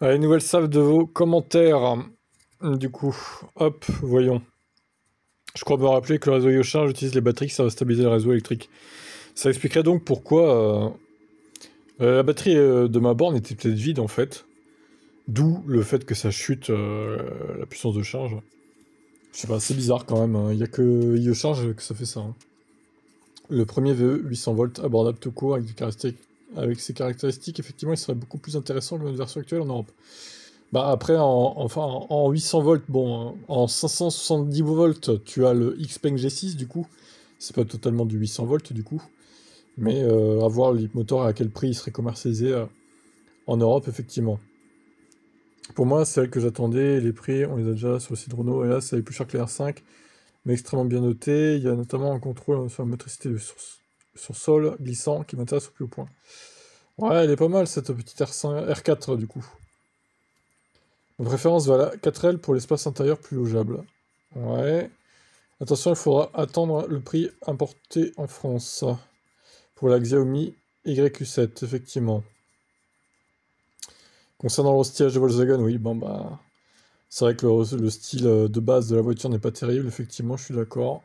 Allez, nouvelle salve de vos commentaires. Du coup, hop, voyons. Je crois me rappeler que le réseau Yoshin utilise les batteries qui servent à stabiliser le réseau électrique. Ça expliquerait donc pourquoi la batterie de ma borne était peut-être vide en fait. D'où le fait que ça chute la puissance de charge. Je sais pas, c'est bizarre quand même, hein. Il n'y a que Yoshin que ça fait ça, hein. Le premier VE 800 volts abordable tout court avec ses caractéristiques, effectivement, il serait beaucoup plus intéressant que notre version actuelle en Europe. Bah après, en 800 volts, bon, en 570 volts, tu as le Xpeng G6 du coup. C'est pas totalement du 800 volts du coup. Mais à voir le moteur à quel prix il serait commercialisé en Europe, effectivement. Pour moi, c'est elle que j'attendais. Les prix, on les a déjà sur le site Renault. Et là, ça est plus cher que les R5, mais extrêmement bien noté. Il y a notamment un contrôle sur la motricité sur sol glissant qui m'intéresse au plus haut point. Ouais, elle est pas mal cette petite R4 du coup. Ma préférence va la 4L pour l'espace intérieur plus logeable. Ouais. Attention, il faudra attendre le prix importé en France. Pour la Xiaomi YQ7, effectivement. Concernant le stylage de Volkswagen, oui, bon bah... C'est vrai que le style de base de la voiture n'est pas terrible, effectivement, je suis d'accord.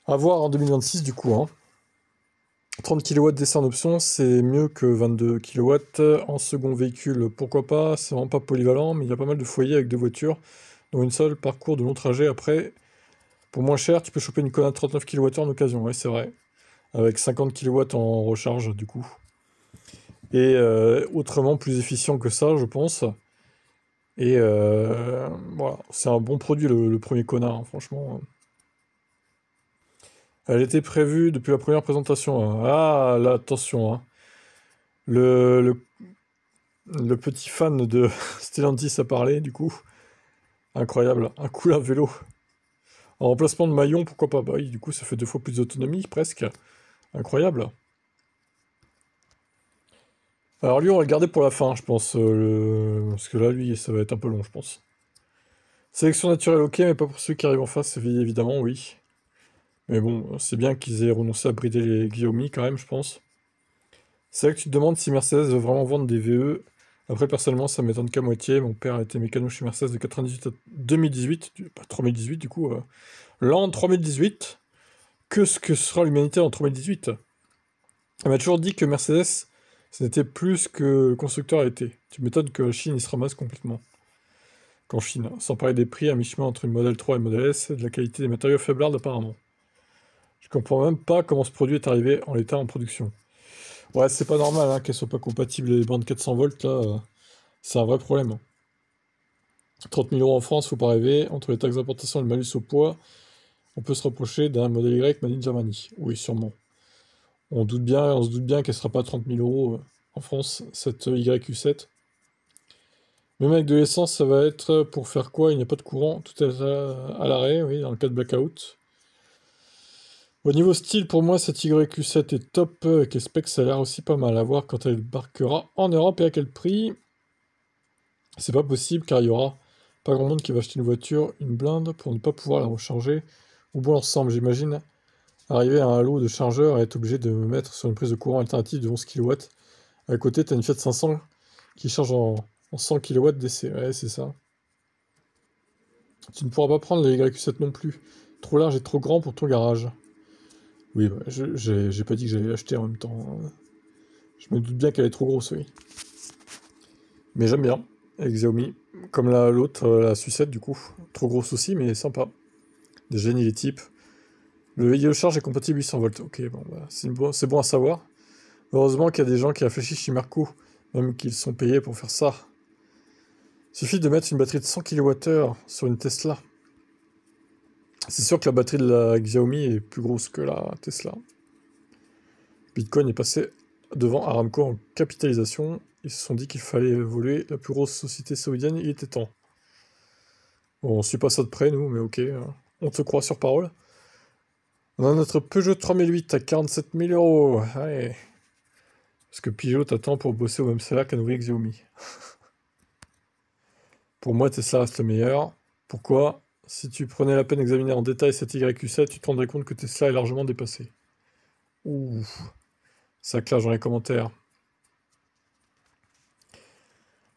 À voir en 2026 du coup, hein. 30 kW d'essai en option, c'est mieux que 22 kW. En second véhicule, pourquoi pas, c'est vraiment pas polyvalent, mais il y a pas mal de foyers avec deux voitures, dont une seule parcours de long trajet. Après, pour moins cher, tu peux choper une Kona de 39 kWh en occasion, ouais, c'est vrai. Avec 50 kW en recharge, du coup. Et autrement plus efficient que ça, je pense. Et voilà, c'est un bon produit, le premier Kona, hein, franchement. Elle était prévue depuis la première présentation, hein. Ah, là, attention, hein. Le, le, le petit fan de Stellantis a parlé, du coup. Incroyable, un cool à vélo. En remplacement de maillon, pourquoi pas? Bah oui, du coup, ça fait 2 fois plus d'autonomie, presque. Incroyable. Alors lui, on va le garder pour la fin, je pense. Parce que là, lui, ça va être un peu long, je pense. Sélection naturelle, ok, mais pas pour celui qui arrive en face, évidemment, oui. Mais bon, c'est bien qu'ils aient renoncé à brider les Xiaomi, quand même, je pense. C'est vrai que tu te demandes si Mercedes veut vraiment vendre des VE. Après, personnellement, ça m'étonne qu'à moitié. Mon père a été mécano chez Mercedes de 98 à 2018, pas 3018 du coup. L'an 3018, que ce que sera l'humanité en 3018? Elle m'a toujours dit que Mercedes, ce n'était plus que le constructeur a été. Tu m'étonnes que la Chine, il se ramasse complètement. Qu'en Chine, sans parler des prix à mi-chemin entre le modèle 3 et le modèle S, et de la qualité des matériaux faiblards apparemment. Je comprends même pas comment ce produit est arrivé en l'état en production. Ouais, c'est pas normal hein, qu'elles soient pas compatibles les bandes 400 volts là, c'est un vrai problème, hein. 30 000 € en France, faut pas rêver. Entre les taxes d'importation et le malus au poids, on peut se rapprocher d'un modèle Y made in Germany. Oui, sûrement. On se doute bien qu'elle sera pas 30 000 € en France, cette YQ7. Même avec de l'essence, ça va être pour faire quoi? Il n'y a pas de courant, tout est à l'arrêt, oui, dans le cas de blackout. Au niveau style, pour moi, cette YQ7 est top, avec les specs, ça a l'air aussi pas mal. À voir quand elle débarquera en Europe et à quel prix. C'est pas possible car il y aura pas grand monde qui va acheter une voiture, une blinde, pour ne pas pouvoir la recharger au bon ensemble. J'imagine arriver à un lot de chargeurs et être obligé de me mettre sur une prise de courant alternative de 11 kW. À côté, t'as une Fiat 500 qui charge en 100 kW d'essai. Ouais, c'est ça. Tu ne pourras pas prendre la YQ7 non plus. Trop large et trop grand pour ton garage. Oui, bah, j'ai pas dit que j'allais l'acheter en même temps, hein. Je me doute bien qu'elle est trop grosse, oui. Mais j'aime bien, avec Xiaomi. Comme l'autre, la sucette, du coup. Trop grosse aussi, mais sympa. Des génies les types. Le vidéo charge est compatible 800 volts. Ok, bon, bah, c'est bon à savoir. Heureusement qu'il y a des gens qui réfléchissent chez Merco, même qu'ils sont payés pour faire ça. Il suffit de mettre une batterie de 100 kWh sur une Tesla. C'est sûr que la batterie de la Xiaomi est plus grosse que la Tesla. Bitcoin est passé devant Aramco en capitalisation. Ils se sont dit qu'il fallait évoluer la plus grosse société saoudienne, il était temps. Bon, on suit pas ça de près, nous, mais ok, on te croit sur parole. On a notre Peugeot 3008 à 47 000 €. Ouais. Parce que Peugeot t'attend pour bosser au même salaire qu'un ouvrier Xiaomi. Pour moi, Tesla reste le meilleur. Pourquoi? Si tu prenais la peine d'examiner en détail cette YQ7, tu te rendrais compte que Tesla est largement dépassé. Ouh, ça clash dans les commentaires.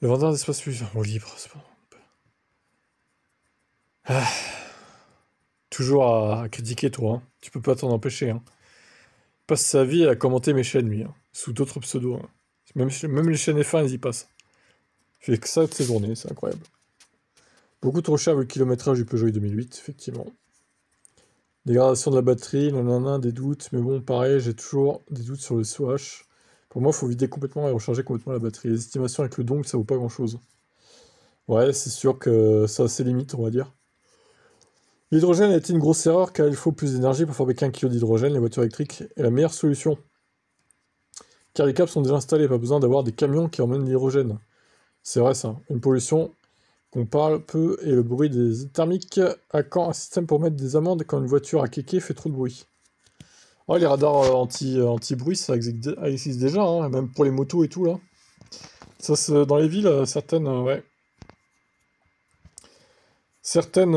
Le vendeur d'espace plus en libre, c'est pas... Ah, toujours à critiquer, toi, hein. Tu peux pas t'en empêcher, hein. Il passe sa vie à commenter mes chaînes, lui, hein, sous d'autres pseudos, hein. Même les chaînes F1, ils y passent. Il fait que ça de ses journées, c'est incroyable. Beaucoup trop cher vu le kilométrage du Peugeot 2008, effectivement. Dégradation de la batterie, nanana, des doutes, mais bon, pareil, j'ai toujours des doutes sur le SOH. Pour moi, il faut vider complètement et recharger complètement la batterie. Les estimations avec le dongle, ça vaut pas grand-chose. Ouais, c'est sûr que ça a ses limites, on va dire. L'hydrogène a été une grosse erreur car il faut plus d'énergie pour fabriquer 1 kg d'hydrogène. Les voitures électriques est la meilleure solution. Car les câbles sont déjà installés, pas besoin d'avoir des camions qui emmènent l'hydrogène. C'est vrai ça. Une pollution qu'on parle peu et le bruit des thermiques. À quand un système pour mettre des amendes quand une voiture à kéké fait trop de bruit? Oh, les radars anti-bruit, ça existe déjà, hein, même pour les motos et tout, là. Ça, dans les villes, certaines, ouais. Certaines,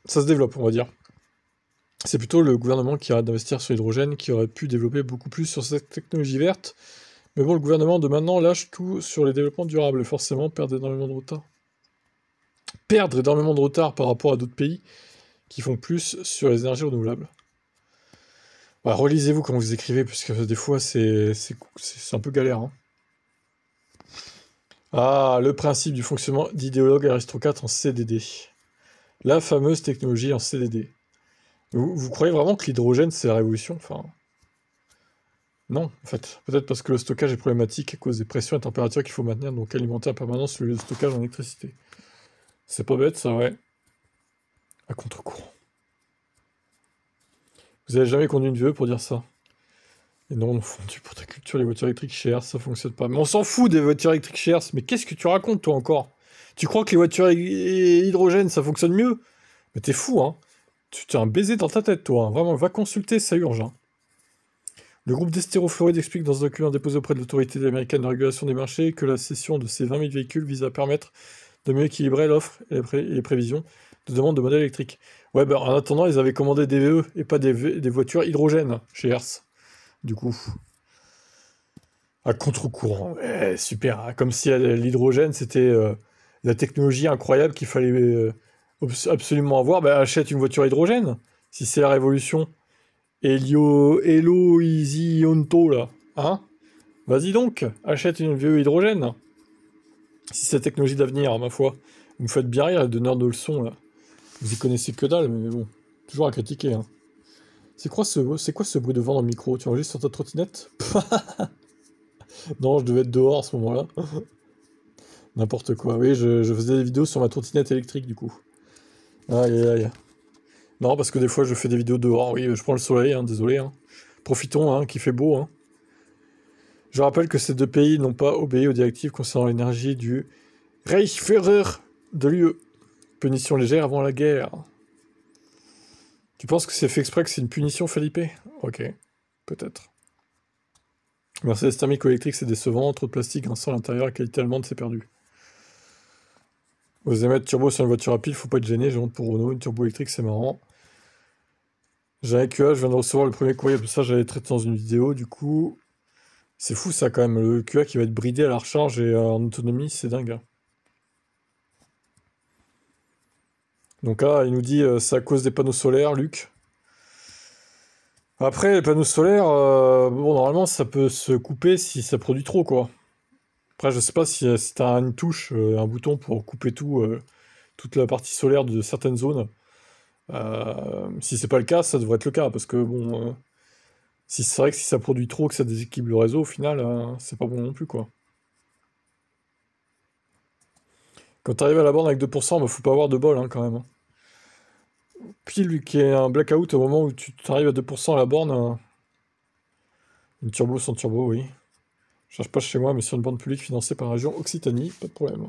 ça se développe, on va dire. C'est plutôt le gouvernement qui arrête d'investir sur l'hydrogène, qui aurait pu développer beaucoup plus sur cette technologie verte. Mais bon, le gouvernement de maintenant lâche tout sur les développements durables et forcément perdre énormément de retard. Perdre énormément de retard par rapport à d'autres pays qui font plus sur les énergies renouvelables. Bah, relisez-vous quand vous écrivez, parce que des fois, c'est un peu galère, hein. Ah, le principe du fonctionnement d'idéologue Aristo 4 en CDD. La fameuse technologie en CDD. Vous croyez vraiment que l'hydrogène, c'est la révolution? Enfin, non, en fait. Peut-être parce que le stockage est problématique à cause des pressions et températures qu'il faut maintenir, donc alimenter en permanence le stockage en électricité. C'est pas bête, ça, ouais. À contre-courant. Vous avez jamais conduit une VE pour dire ça? Et non, fondu pour ta culture, les voitures électriques chères, ça fonctionne pas. Mais on s'en fout des voitures électriques chères, mais qu'est-ce que tu racontes, toi, encore? Tu crois que les voitures hydrogène, ça fonctionne mieux? Mais t'es fou, hein? Tu as un baiser dans ta tête, toi, hein. Vraiment, va consulter, ça urge, hein. Le groupe d'Estérophloride explique dans un document déposé auprès de l'autorité américaine de régulation des marchés que la cession de ces 20 000 véhicules vise à permettre de mieux équilibrer l'offre et les prévisions de demande de modèles électriques. Ouais, ben en attendant, ils avaient commandé des VE et pas des voitures hydrogène chez Hertz. Du coup, à contre-courant, ouais, super, hein. Comme si l'hydrogène c'était la technologie incroyable qu'il fallait absolument avoir. Ben, achète une voiture hydrogène, si c'est la révolution. Hello Easy Onto là, hein? Vas-y donc, achète une VE hydrogène. Si c'est la technologie d'avenir, ma foi. Vous me faites bien rire, les donneurs de leçons là. Vous y connaissez que dalle, mais bon, toujours à critiquer, hein. C'est quoi ce bruit de vent dans le micro? Tu enregistres sur ta trottinette? Non, je devais être dehors à ce moment-là. N'importe quoi. Oui, je faisais des vidéos sur ma trottinette électrique, du coup. Aïe, aïe, aïe. Non, parce que des fois, je fais des vidéos dehors. Oui, je prends le soleil, hein, désolé, hein. Profitons, hein, qu'il fait beau, hein. Je rappelle que ces deux pays n'ont pas obéi aux directives concernant l'énergie du Reichsführer de l'UE. Punition légère avant la guerre. Tu penses que c'est fait exprès, que c'est une punition, Felipe? Ok, peut-être. Mercedes thermique ou électrique, c'est décevant. Trop de plastique, un sang à l'intérieur, la qualité allemande, c'est perdu. Vous allez mettre turbo sur une voiture rapide, faut pas être gêné. J'ai honte pour Renault, une turbo électrique, c'est marrant. J'ai un QA, je viens de recevoir le premier courrier, tout ça, j'avais traité dans une vidéo, du coup. C'est fou ça quand même, le QA qui va être bridé à la recharge et en autonomie, c'est dingue, hein. Donc là, il nous dit c'est à cause des panneaux solaires, Luc. Après, les panneaux solaires, bon, normalement, ça peut se couper si ça produit trop, quoi. Après, je sais pas si t'as une touche, un bouton pour couper toute la partie solaire de certaines zones. Si c'est pas le cas, ça devrait être le cas, parce que bon, si c'est vrai que si ça produit trop, que ça déséquilibre le réseau, au final, c'est pas bon non plus, quoi. Quand t'arrives à la borne avec 2%, bah, faut pas avoir de bol, hein, quand même, hein. Pile qui est un blackout au moment où tu t'arrives à 2% à la borne. Une turbo sans turbo, oui. Je cherche pas chez moi, mais sur une borne publique financée par la région Occitanie, pas de problème.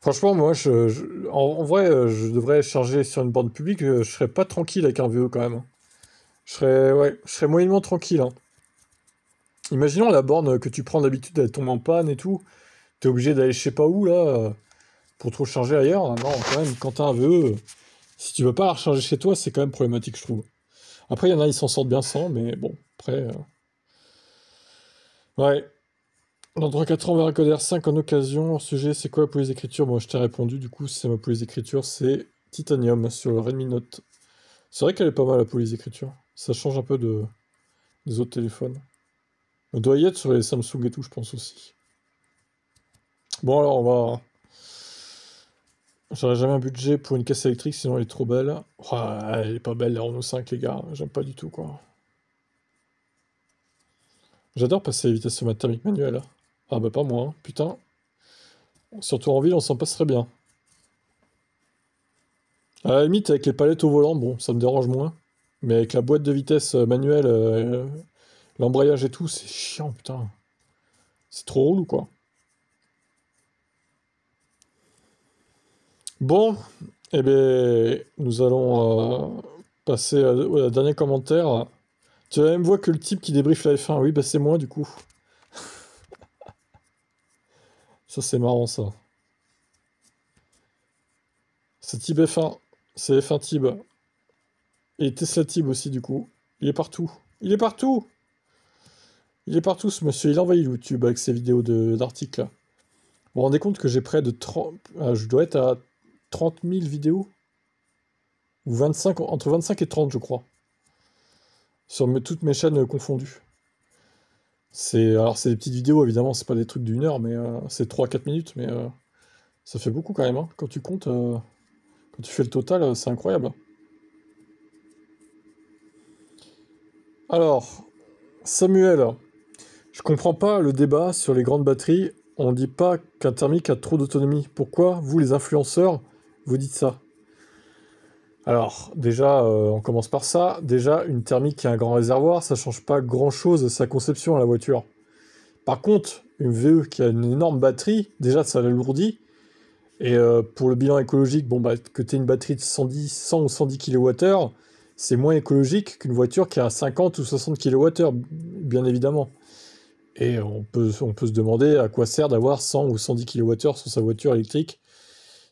Franchement, moi, en vrai, je devrais charger sur une borne publique, je serais pas tranquille avec un VE quand même, hein. Ouais, je serais moyennement tranquille, hein. Imaginons la borne que tu prends d'habitude, elle tombe en panne et tout. T'es obligé d'aller je sais pas où, là, pour te recharger ailleurs. Non, quand même, quand t'as un VE, si tu veux pas la recharger chez toi, c'est quand même problématique, je trouve. Après, il y en a, ils s'en sortent bien sans, mais bon, après... Ouais. Dans 3-4 ans, on verra Code R5 en occasion. Hors sujet, c'est quoi la police d'écriture? Moi, je t'ai répondu, du coup, c'est ma police d'écriture, c'est Titanium sur le Redmi Note. C'est vrai qu'elle est pas mal, la police d'écriture. Ça change un peu des autres téléphones. Elle doit y être sur les Samsung et tout, je pense aussi. Bon, alors, on va... J'aurais jamais un budget pour une caisse électrique, sinon elle est trop belle. Oh, elle est pas belle, la Renault 5, les gars. J'aime pas du tout, quoi. J'adore passer à la vitesse thermique manuelle. Ah bah pas moi, hein. Putain. Surtout en ville, on s'en passe très bien. À la limite, avec les palettes au volant, bon, ça me dérange moins. Mais avec la boîte de vitesse manuelle, l'embrayage et tout, c'est chiant, putain. C'est trop relou, quoi. Bon, eh bien, nous allons passer au dernier commentaire. Tu as la même voix que le type qui débriefe la F1. Oui, bah c'est moi, du coup. Ça, c'est marrant, ça. C'est Tib F1. C'est F1 Tib. Et Tesla Tib aussi, du coup. Il est partout. Il est partout! Il est partout, ce monsieur. Il envahit YouTube avec ses vidéos d'articles. Vous vous rendez compte que j'ai près de 30... je dois être à 30 000 vidéos? Ou 25... Entre 25 et 30, je crois. Sur toutes mes chaînes confondues. Alors, c'est des petites vidéos, évidemment. C'est pas des trucs d'1 heure, mais c'est 3-4 minutes. Mais ça fait beaucoup, quand même. Hein. Quand tu comptes... Quand tu fais le total, c'est incroyable. Alors, Samuel, je comprends pas le débat sur les grandes batteries. On dit pas qu'un thermique a trop d'autonomie. Pourquoi, vous, les influenceurs, vous dites ça? Alors, déjà, on commence par ça. Déjà, une thermique qui a un grand réservoir, ça change pas grand-chose à sa conception à la voiture. Par contre, une VE qui a une énorme batterie, déjà, ça l'alourdit. Et pour le bilan écologique, bon, bah, que tu aies une batterie de 100 ou 110 kWh, c'est moins écologique qu'une voiture qui a 50 ou 60 kWh, bien évidemment. Et on peut se demander à quoi sert d'avoir 100 ou 110 kWh sur sa voiture électrique,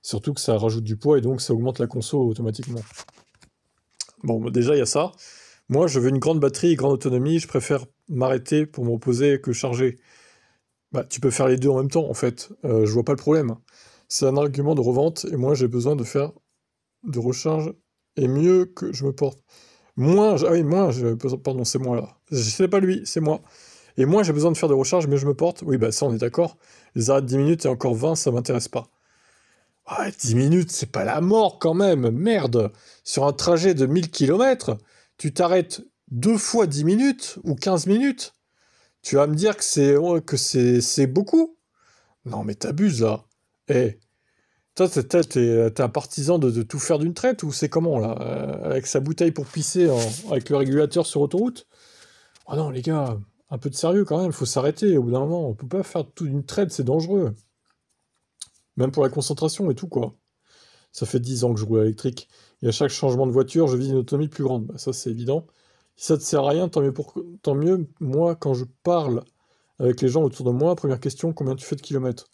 surtout que ça rajoute du poids et donc ça augmente la conso automatiquement. Bon, bah, déjà, il y a ça. Moi, je veux une grande batterie et grande autonomie, je préfère m'arrêter pour me reposer que charger. Bah, tu peux faire les deux en même temps, en fait. Je vois pas le problème. C'est un argument de revente, et moi, j'ai besoin de faire de recharge, et mieux que je me porte. Ah oui, pardon, c'est moi, là. C'est pas lui, c'est moi. Et moi, j'ai besoin de faire de recharge, mais je me porte. Oui, bah ça, on est d'accord. Les arrêts de 10 minutes et encore 20, ça m'intéresse pas. Ouais, 10 minutes, c'est pas la mort, quand même. Merde. Sur un trajet de 1000 km, tu t'arrêtes 2 fois 10 minutes, ou 15 minutes. Tu vas me dire que c'est beaucoup? Non, mais t'abuses, là. Eh, toi, t'es un partisan de tout faire d'une traite, ou c'est comment, là? Avec sa bouteille pour pisser, avec le régulateur sur autoroute? Oh non, les gars, un peu de sérieux, quand même, faut s'arrêter, au bout d'un moment. On peut pas faire tout d'une traite, c'est dangereux. Même pour la concentration et tout, quoi. Ça fait 10 ans que je roule à l'électrique, et à chaque changement de voiture, je vise une autonomie plus grande. Bah, ça, c'est évident. Si ça te sert à rien, tant mieux, moi, quand je parle avec les gens autour de moi, première question, combien tu fais de kilomètres?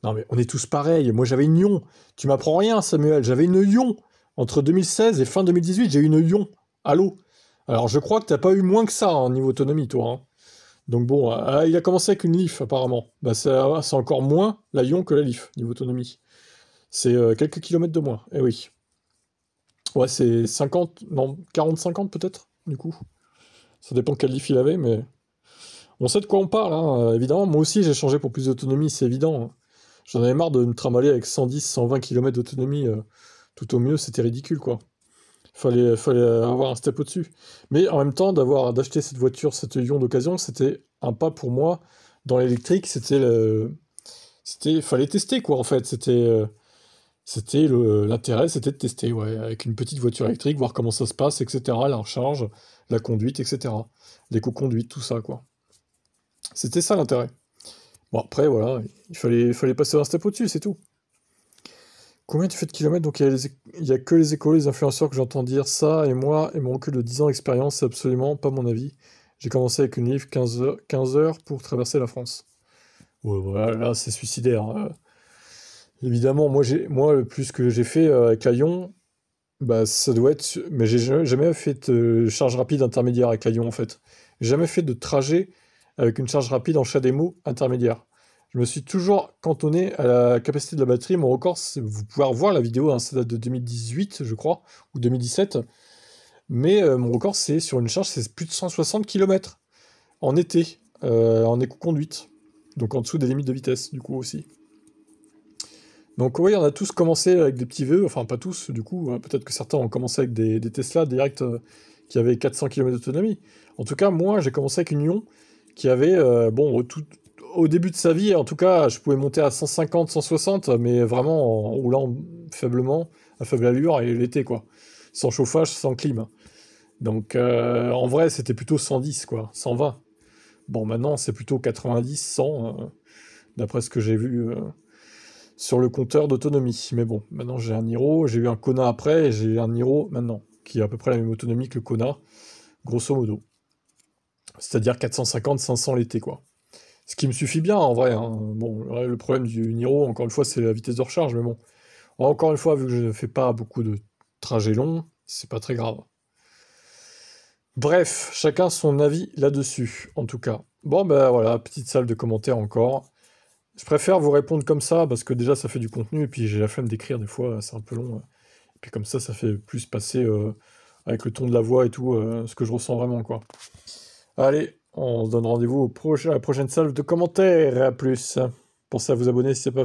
Non mais on est tous pareils, moi j'avais une Ion. Tu m'apprends rien, Samuel, j'avais une Ion. Entre 2016 et fin 2018, j'ai eu une Ion. Allô? Alors je crois que t'as pas eu moins que ça en niveau autonomie, toi. Hein. Donc bon, il a commencé avec une Leaf, apparemment. Bah c'est encore moins la Ion que la Leaf, niveau autonomie. C'est quelques kilomètres de moins, eh oui. Ouais, c'est 50, non, 40-50 peut-être, du coup. Ça dépend quel Leaf il avait, mais... On sait de quoi on parle, hein. Évidemment, moi aussi j'ai changé pour plus d'autonomie, c'est évident. Hein. J'en avais marre de me trimballer avec 110-120 km d'autonomie, tout au mieux, c'était ridicule, quoi. Fallait avoir un step au-dessus. Mais en même temps, d'acheter cette voiture, cette Ion d'occasion, c'était un pas pour moi dans l'électrique, fallait tester, quoi, en fait. L'intérêt, c'était de tester, ouais, avec une petite voiture électrique, voir comment ça se passe, etc., la recharge, la conduite, etc. L'éco-conduite, tout ça, quoi. C'était ça l'intérêt. Bon, après, voilà, il fallait passer un step au-dessus, c'est tout. Combien tu fais de kilomètres? Donc, il y a que les écolos, les influenceurs que j'entends dire ça, et moi, et mon recul de 10 ans d'expérience, c'est absolument pas mon avis. J'ai commencé avec une livre 15 heures pour traverser la France. Ouais, voilà, là, c'est suicidaire. Évidemment, moi, le plus que j'ai fait avec la Ion, bah, ça doit être... Mais j'ai jamais fait de charge rapide intermédiaire avec la Ion, en fait. J'ai jamais fait de trajet avec une charge rapide en CHAdeMO intermédiaire. Je me suis toujours cantonné à la capacité de la batterie. Mon record, vous pouvez revoir la vidéo, hein, ça date de 2018, je crois, ou 2017. Mais mon record, c'est sur une charge, c'est plus de 160 km en été, en éco-conduite. Donc en dessous des limites de vitesse, du coup aussi. Donc oui, on a tous commencé avec des petits VE, enfin pas tous, du coup, hein, peut-être que certains ont commencé avec des Tesla direct qui avaient 400 km d'autonomie. En tout cas, moi, j'ai commencé avec une Ion qui avait, bon, au début de sa vie, en tout cas, je pouvais monter à 150, 160, mais vraiment en roulant faiblement, à faible allure, et l'été, quoi. Sans chauffage, sans clim. Donc, en vrai, c'était plutôt 110, quoi, 120. Bon, maintenant, c'est plutôt 90, 100, d'après ce que j'ai vu sur le compteur d'autonomie. Mais bon, maintenant j'ai un Niro, j'ai eu un Kona après, et j'ai eu un Niro maintenant, qui a à peu près la même autonomie que le Kona, grosso modo. C'est-à-dire 450, 500 l'été, quoi. Ce qui me suffit bien, en vrai, hein. Bon, le problème du Niro, encore une fois, c'est la vitesse de recharge, mais bon. Encore une fois, vu que je ne fais pas beaucoup de trajets longs, c'est pas très grave. Bref, chacun son avis là-dessus, en tout cas. Bon, ben voilà, petite salle de commentaires encore. Je préfère vous répondre comme ça, parce que déjà, ça fait du contenu, et puis j'ai la flemme d'écrire, des fois, c'est un peu long. Et puis comme ça fait plus passer, avec le ton de la voix et tout, ce que je ressens vraiment, quoi. Allez, on se donne rendez-vous à la prochaine salle de commentaires. À plus. Pensez à vous abonner si c'est pas fait.